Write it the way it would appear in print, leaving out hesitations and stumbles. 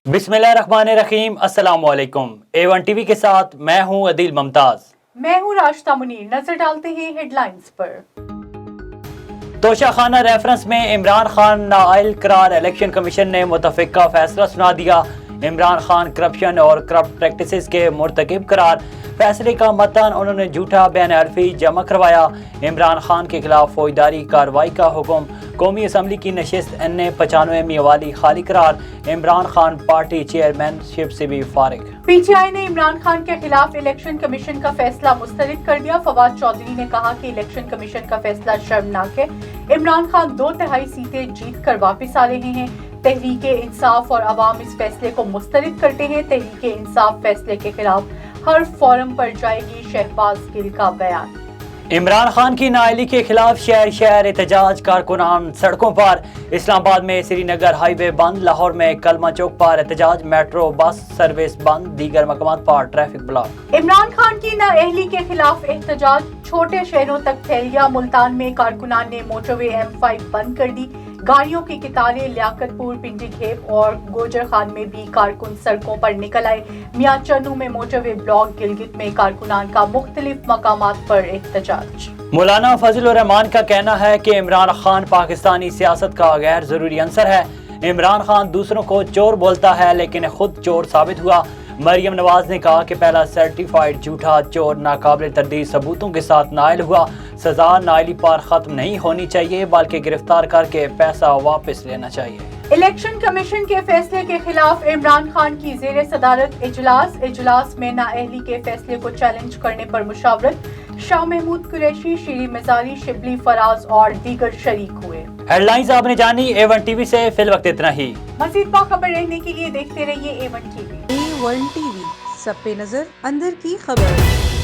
बिस्मिल्लाहिर्रहमानिर्रहीम। अस्सलाम वालेकुम। A1 टीवी के साथ मैं हूं अदील मुमताज। मैं हूं राशिदा मुनीर। नजर डालते हैं हेडलाइंस पर। तोशाखाना रेफरेंस में इमरान खान नाअहल करार, इलेक्शन कमीशन ने मुतफिका फैसला सुना दिया। इमरान खान करप्शन और करप्ट प्रैक्टिसेस के मुर्तकिब करार, फैसले का मतन उन्होंने झूठा बयान हल्फी जमा करवाया। इमरान खान के खिलाफ फौजदारी कार्रवाई का हुक्म, कौमी असम्बली की नशिस्त NA-95 मियावाली खाली करार, इमरान खान पार्टी चेयरमैनशिप से भी फारिग। PTI ने इमरान खान के खिलाफ इलेक्शन कमीशन का फैसला मुस्तरद कर दिया। फवाद चौधरी ने कहा कि इलेक्शन कमीशन का फैसला शर्मनाक है। इमरान खान 2/3 सीटें जीत कर वापस आ रहे हैं। तहरीके इंसाफ और अवाम इस फैसले को मुस्तरद करते हैं। तहरीके इंसाफ फैसले के खिलाफ हर फोरम पर जाएगी, शहबाज गिल का बयान। इमरान खान की नाअहली के खिलाफ शहर शहर एहतजाज, कारकुनान सड़कों पर। इस्लामाबाद में श्रीनगर हाईवे बंद, लाहौर में कलमा चौक पर एहतजाज, मेट्रो बस सर्विस बंद, दीगर मकामात पर ट्रैफिक ब्लॉक। इमरान खान की नाअहली के खिलाफ एहतजाज, छोटे शहरों तक फैल गया। मुल्तान में कारकुनान ने मोटरवे M5 बंद कर दी। गाड़ियों की कितारें लियाकतपुर, पिंडी घेप और गोजर खान में भी कारकुन सड़कों पर निकल आए। मियां चन्नू में मोटरवे ब्लॉक, गिलगित में कारकुनान का मुख्तलिफ मकामात पर एहतजाज। मौलाना फजलुर रहमान का कहना है कि इमरान खान पाकिस्तानी सियासत का गैर जरूरी अंसर है। इमरान खान दूसरों को चोर बोलता है लेकिन खुद चोर साबित हुआ। मरियम नवाज ने कहा कि पहला सर्टिफाइड झूठा चोर नाकाबिल तरदीद सबूतों के साथ नाअहल हुआ। सजा नाअहली पर खत्म नहीं होनी चाहिए बल्कि गिरफ्तार करके पैसा वापस लेना चाहिए। इलेक्शन कमीशन के फैसले के खिलाफ इमरान खान की जेर सदारत इजलास में नाअहली के फैसले को चैलेंज करने पर मुशावरत। शाह महमूद कुरैशी, शीरी मजारी, शिबली फराज और दीगर शरीक हुए। हेडलाइंस आपने जानी। A1 टीवी से फिल वक्त इतना ही। मज़ीद बाखबर रहने के लिए देखते रहिए A1 टीवी। A1 टीवी, सब पे नजर, अंदर की खबर।